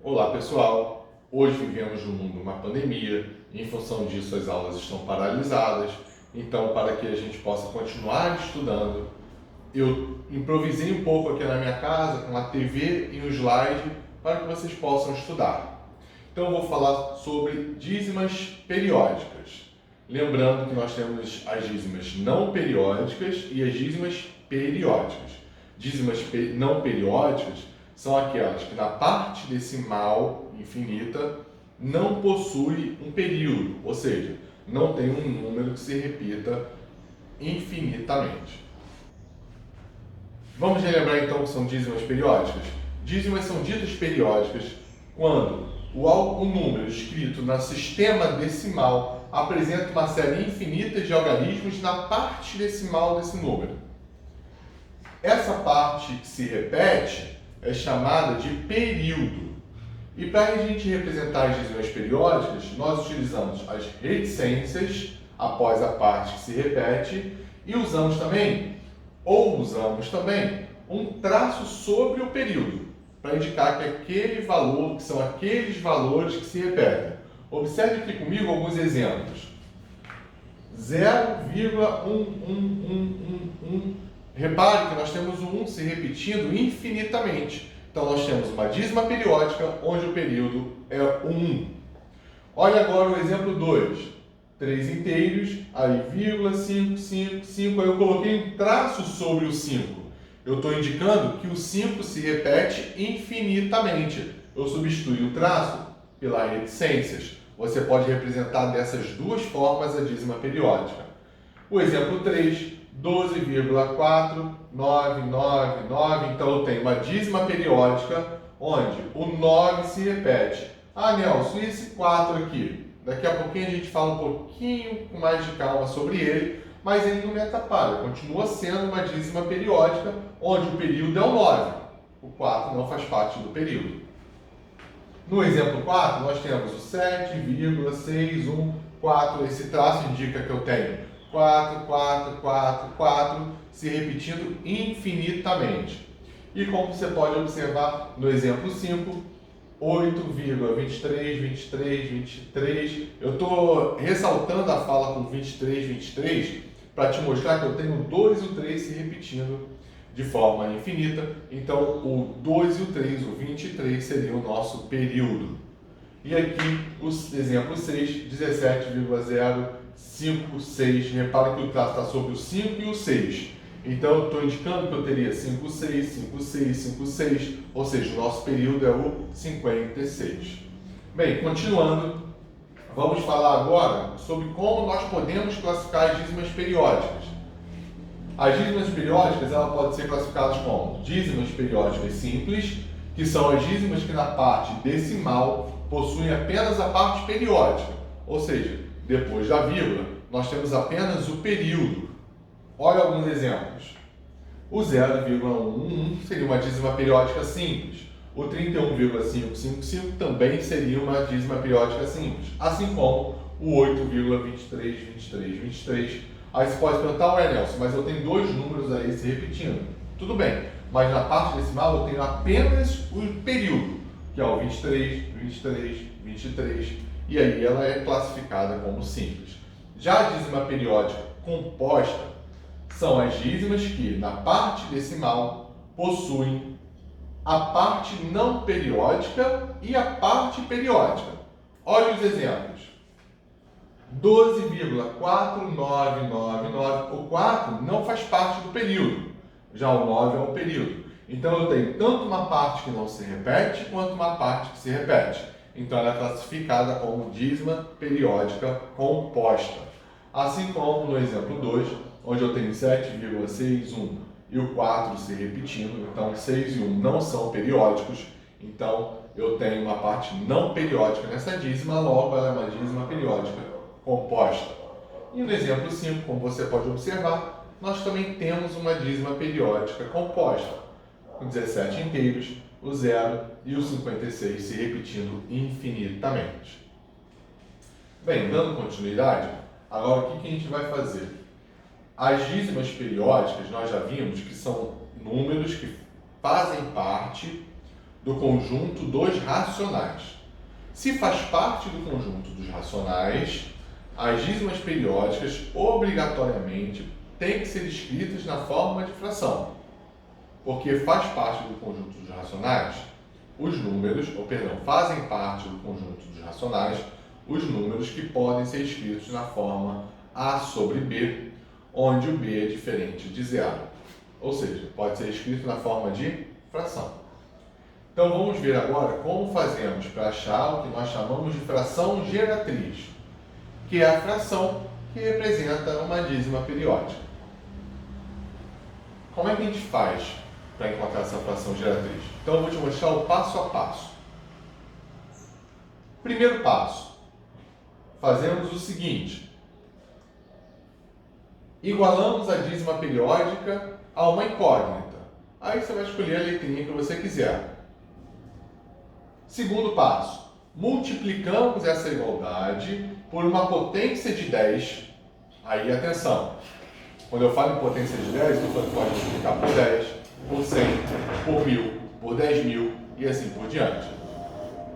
Olá pessoal, hoje vivemos no mundo uma pandemia, em função disso as aulas estão paralisadas, então para que a gente possa continuar estudando, eu improvisei um pouco aqui na minha casa com a TV e um slide para que vocês possam estudar. Então eu vou falar sobre dízimas periódicas. Lembrando que nós temos as dízimas não periódicas e as dízimas periódicas. Dízimas não periódicas são aquelas que na parte decimal infinita não possui um período, ou seja, não tem um número que se repita infinitamente. Vamos relembrar então o que são dízimas periódicas? Dízimas são ditas periódicas quando o número escrito no sistema decimal apresenta uma série infinita de algarismos na parte decimal desse número. Essa parte que se repete é chamada de período. E para a gente representar as dízimas periódicas, nós utilizamos as reticências após a parte que se repete e usamos também um traço sobre o período para indicar que aquele valor, que são aqueles valores que se repetem. Observe aqui comigo alguns exemplos. 0,1111. Repare que nós temos o 1 se repetindo infinitamente. Então, nós temos uma dízima periódica onde o período é o 1. Olha agora o exemplo 2. 3 inteiros, aí vírgula, 5, 5, 5. Aí eu coloquei um traço sobre o 5. Eu estou indicando que o 5 se repete infinitamente. Eu substituí o traço pelas reticências. Você pode representar dessas duas formas a dízima periódica. O exemplo 3. 12,4999. Então eu tenho uma dízima periódica onde o 9 se repete. Ah, Nelson, e esse 4 aqui? Daqui a pouquinho a gente fala um pouquinho com mais de calma sobre ele, mas ele não me atrapalha. Continua sendo uma dízima periódica onde o período é o 9. O 4 não faz parte do período. No exemplo 4, nós temos o 7,614. Esse traço indica que eu tenho 4, 4, 4, 4, se repetindo infinitamente. E como você pode observar no exemplo 5, 8,23, 23, 23. Eu estou ressaltando a fala com 23, 23 para te mostrar que eu tenho o 2 e o 3 se repetindo de forma infinita. Então, o 2 e o 3, o 23, seria o nosso período. E aqui, o exemplo 6, 17,056. Repara que o traço está sobre o 5 e o 6. Então, eu estou indicando que eu teria 5, 6, 5, 6, 5, 6. Ou seja, o nosso período é o 56. Bem, continuando, vamos falar agora sobre como nós podemos classificar as dízimas periódicas. As dízimas periódicas elas podem ser classificadas como dízimas periódicas simples, que são as dízimas que na parte decimal possuem apenas a parte periódica, ou seja, depois da vírgula, nós temos apenas o período. Olha alguns exemplos. O 0,111 seria uma dízima periódica simples. O 31,555 também seria uma dízima periódica simples, assim como o 8,232323. Aí você pode perguntar, ué, Nelson, mas eu tenho dois números aí se repetindo. Tudo bem, mas na parte decimal eu tenho apenas o período, que é o 23, 23, 23, e aí ela é classificada como simples. Já a dízima periódica composta são as dízimas que, na parte decimal, possuem a parte não periódica e a parte periódica. Olha os exemplos. 12,4999. O 4 não faz parte do período, já o 9 é um período. Então eu tenho tanto uma parte que não se repete, quanto uma parte que se repete. Então ela é classificada como dízima periódica composta. Assim como no exemplo 2, onde eu tenho 7,61 e o 4 se repetindo, então 6 e 1 não são periódicos, então eu tenho uma parte não periódica nessa dízima, logo ela é uma dízima periódica composta. E no exemplo 5, como você pode observar, nós também temos uma dízima periódica composta, com 17 inteiros, o 0 e o 56 se repetindo infinitamente. Bem, dando continuidade, agora o que a gente vai fazer? As dízimas periódicas, nós já vimos que são números que fazem parte do conjunto dos racionais. Se faz parte do conjunto dos racionais, as dízimas periódicas obrigatoriamente têm que ser escritas na forma de fração, porque faz parte do conjunto dos racionais os números, fazem parte do conjunto dos racionais os números que podem ser escritos na forma A sobre B, onde o B é diferente de zero. Ou seja, pode ser escrito na forma de fração. Então vamos ver agora como fazemos para achar o que nós chamamos de fração geratriz, que é a fração que representa uma dízima periódica. Como é que a gente faz para encontrar essa fração geratriz? Então eu vou te mostrar o passo a passo. Primeiro passo, fazemos o seguinte: igualamos a dízima periódica a uma incógnita. Aí você vai escolher a letrinha que você quiser. Segundo passo, multiplicamos essa igualdade por uma potência de 10. Aí, atenção, quando eu falo em potência de 10, eu estou falando que pode multiplicar por 10, por 100, por 1000, por 10.000 e assim por diante.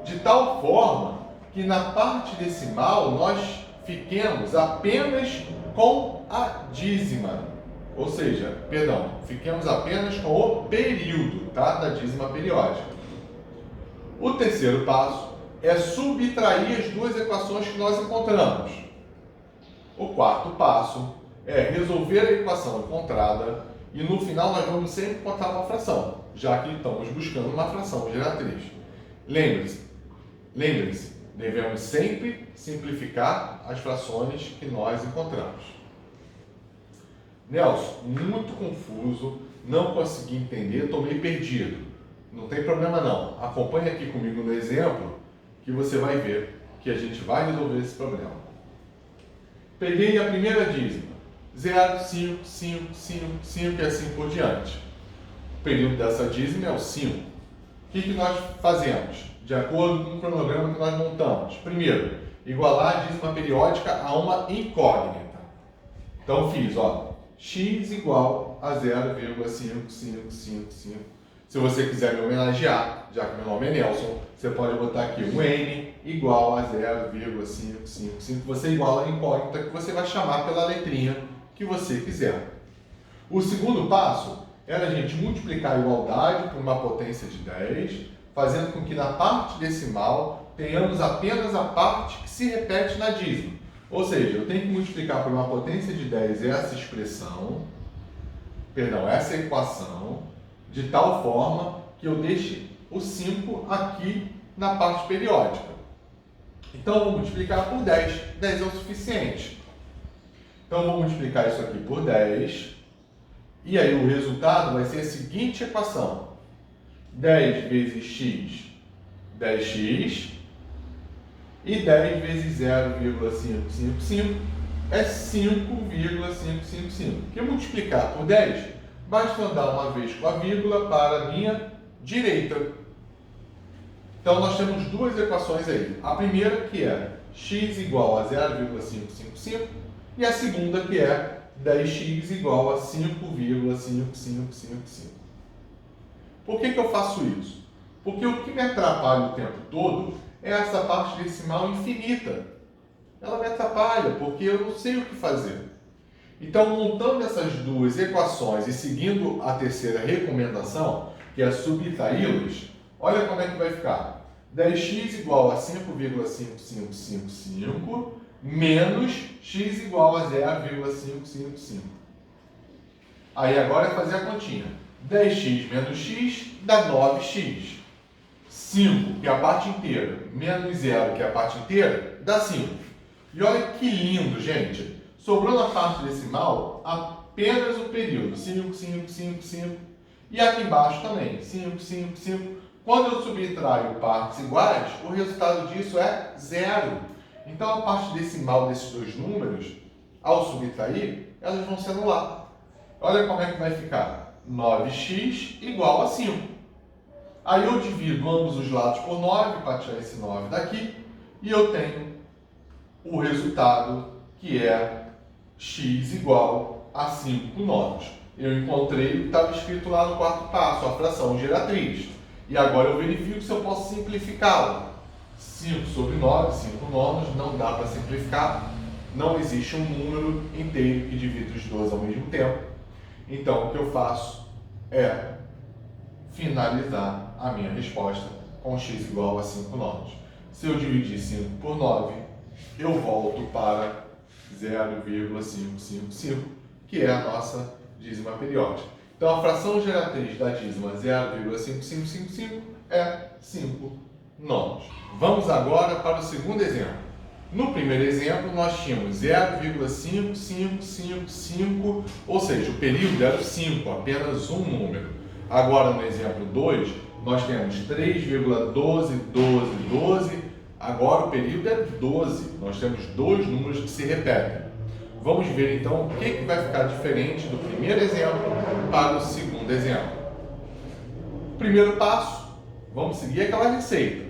De tal forma que na parte decimal nós fiquemos apenas com a dízima. Ou seja, fiquemos apenas com o período, tá, da dízima periódica. O terceiro passo é subtrair as duas equações que nós encontramos. O quarto passo é resolver a equação encontrada e no final nós vamos sempre encontrar uma fração, já que estamos buscando uma fração geratriz. Lembre-se, devemos sempre simplificar as frações que nós encontramos. Nelson, muito confuso, não consegui entender, estou meio perdido. Não tem problema não, acompanhe aqui comigo no exemplo que você vai ver que a gente vai resolver esse problema. Peguei a primeira dízima, 0, 5, 5, 5, 5 e assim por diante. O período dessa dízima é o 5. O que nós fazemos? De acordo com o cronograma que nós montamos. Primeiro, igualar a dízima periódica a uma incógnita. Então fiz, x igual a 0,5555. Se você quiser me homenagear, já que meu nome é Nelson, você pode botar aqui um n igual a 0,555. Você iguala a incógnita que você vai chamar pela letrinha que você quiser. O segundo passo era a gente multiplicar a igualdade por uma potência de 10, fazendo com que na parte decimal tenhamos apenas a parte que se repete na dízima. Ou seja, eu tenho que multiplicar por uma potência de 10 essa equação, de tal forma que eu deixe o 5 aqui na parte periódica. Então, eu vou multiplicar por 10. 10 é o suficiente. Então, eu vou multiplicar isso aqui por 10. E aí, o resultado vai ser a seguinte equação. 10 vezes x, 10x. E 10 vezes 0,555 é 5,555. Que multiplicar por 10, basta andar uma vez com a vírgula para a minha direita. Então, nós temos duas equações aí. A primeira que é x igual a 0,555 e a segunda que é 10x igual a 5,5555. Por que eu faço isso? Porque o que me atrapalha o tempo todo é essa parte decimal infinita. Ela me atrapalha porque eu não sei o que fazer. Então, montando essas duas equações e seguindo a terceira recomendação, que é subtraí-las, olha como é que vai ficar. 10x igual a 5,5555 menos x igual a 0,555. Aí agora é fazer a continha. 10x menos x dá 9x. 5, que é a parte inteira, menos 0, que é a parte inteira, dá 5. E olha que lindo, gente. Sobrou na parte decimal apenas o período. 5, 5, 5, 5. E aqui embaixo também. 5, 5, 5. Quando eu subtraio partes iguais, o resultado disso é 0. Então, a parte decimal desses dois números, ao subtrair, elas vão se anular. Olha como é que vai ficar. 9x igual a 5. Aí eu divido ambos os lados por 9 para tirar esse 9 daqui. E eu tenho o resultado que é x igual a 5 nonos. Eu encontrei o que estava escrito lá no quarto passo, a fração geratriz. E agora eu verifico se eu posso simplificá-la. 5 sobre 9, 5 nonos, não dá para simplificar. Não existe um número inteiro que divida os dois ao mesmo tempo. Então, o que eu faço é finalizar a minha resposta com x igual a 5 nonos. Se eu dividir 5 por 9, eu volto para 0,555, que é a nossa dízima periódica. Então, a fração geratriz da dízima 0,5555 é 5 nonos. Vamos agora para o segundo exemplo. No primeiro exemplo, nós tínhamos 0,5555, ou seja, o período era 5, apenas um número. Agora, no exemplo 2, nós temos 3,121212, agora o período é 12. Nós temos dois números que se repetem. Vamos ver então o que vai ficar diferente do primeiro exemplo para o segundo exemplo. Primeiro passo, vamos seguir aquela receita.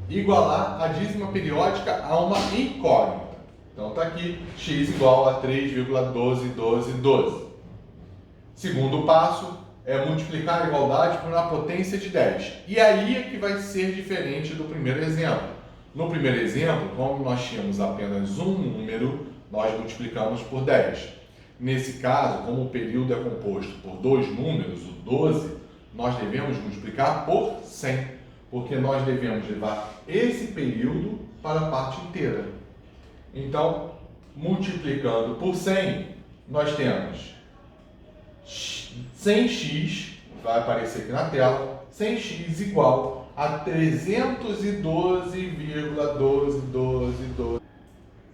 Igualar a dízima periódica a uma incógnita. Então está aqui, x igual a 3,121212. Segundo passo é multiplicar a igualdade por uma potência de 10. E aí é que vai ser diferente do primeiro exemplo. No primeiro exemplo, como nós tínhamos apenas um número, nós multiplicamos por 10. Nesse caso, como o período é composto por dois números, o 12, nós devemos multiplicar por 100. Porque nós devemos levar esse período para a parte inteira. Então, multiplicando por 100, nós temos 100x, vai aparecer aqui na tela, 100x igual a 312,121212.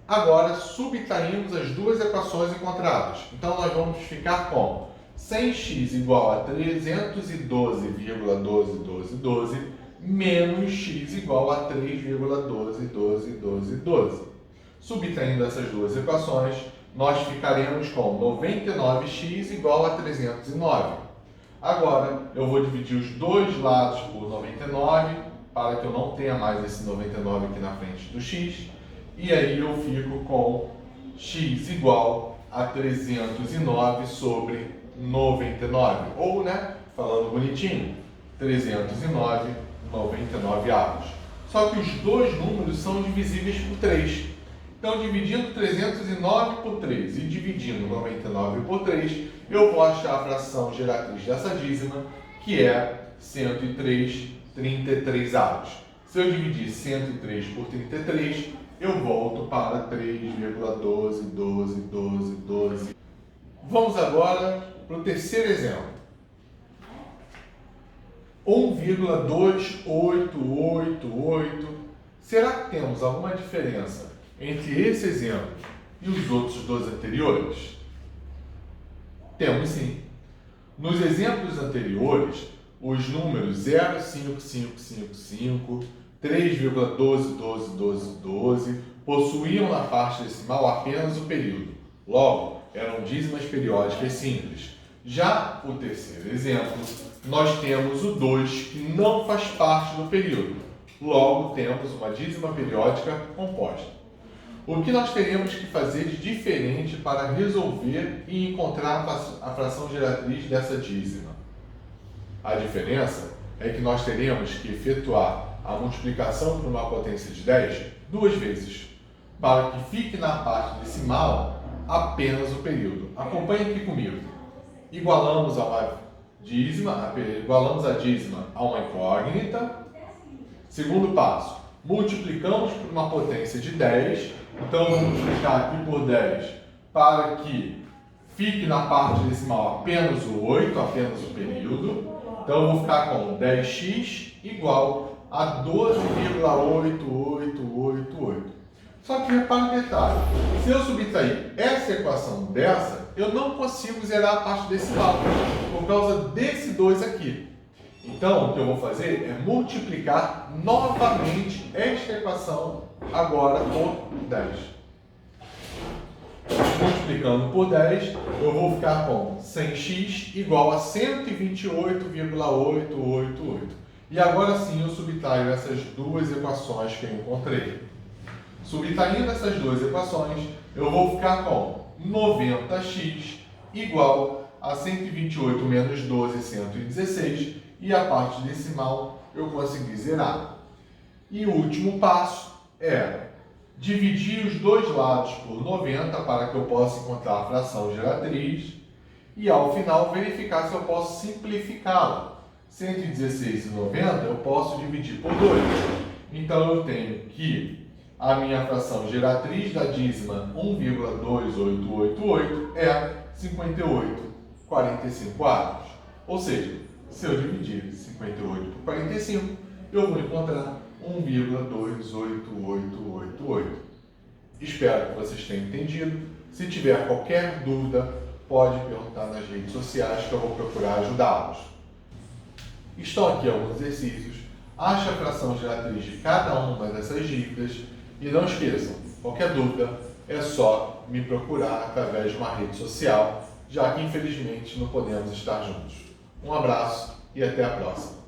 Agora, subtraímos as duas equações encontradas. Então, nós vamos ficar com 100x igual a 312,121212 menos x igual a 3,121212. Subtraindo essas duas equações, nós ficaremos com 99x igual a 309. Agora, eu vou dividir os dois lados por 99, para que eu não tenha mais esse 99 aqui na frente do x. E aí eu fico com x igual a 309 sobre 99. Ou, falando bonitinho, 309 99avos. Só que os dois números são divisíveis por 3. Então, dividindo 309 por 3 e dividindo 99 por 3, eu vou achar a fração geratriz dessa dízima, que é 103,33avos. Se eu dividir 103 por 33, eu volto para 3,121212. Vamos agora para o terceiro exemplo. 1,2888. Será que temos alguma diferença entre esse exemplo e os outros dois anteriores? Temos sim. Nos exemplos anteriores, os números 0,5555, 3,121212 possuíam na parte decimal apenas o período. Logo, eram dízimas periódicas simples. Já o terceiro exemplo, nós temos o 2, que não faz parte do período. Logo, temos uma dízima periódica composta. O que nós teremos que fazer de diferente para resolver e encontrar a fração geratriz dessa dízima? A diferença é que nós teremos que efetuar a multiplicação por uma potência de 10 duas vezes, para que fique na parte decimal apenas o período. Acompanhe aqui comigo. Igualamos a dízima a uma incógnita. Segundo passo, multiplicamos por uma potência de 10. Então, vou multiplicar aqui por 10 para que fique na parte decimal apenas o 8, apenas o período. Então, eu vou ficar com 10x igual a 12,8888. Só que repara um detalhe, se eu subtrair essa equação dessa, eu não consigo zerar a parte decimal, por causa desse 2 aqui. Então, o que eu vou fazer é multiplicar novamente esta equação agora por 10. Multiplicando por 10, eu vou ficar com 100x igual a 128,888. E agora sim eu subtraio essas duas equações que eu encontrei. Subtraindo essas duas equações, eu vou ficar com 90x igual a 128 menos 12, 116. E a parte decimal eu consegui zerar. E o último passo é dividir os dois lados por 90 para que eu possa encontrar a fração geratriz e, ao final, verificar se eu posso simplificá-la. 116 e 90 eu posso dividir por 2. Então, eu tenho que a minha fração geratriz da dízima 1,2888 é 58,45. Ou seja, se eu dividir 58 por 45, eu vou encontrar 1,28888. Espero que vocês tenham entendido. Se tiver qualquer dúvida, pode perguntar nas redes sociais que eu vou procurar ajudá-los. Estão aqui alguns exercícios. Ache a fração geratriz de cada uma dessas dívidas e não esqueçam, qualquer dúvida é só me procurar através de uma rede social, já que infelizmente não podemos estar juntos. Um abraço e até a próxima.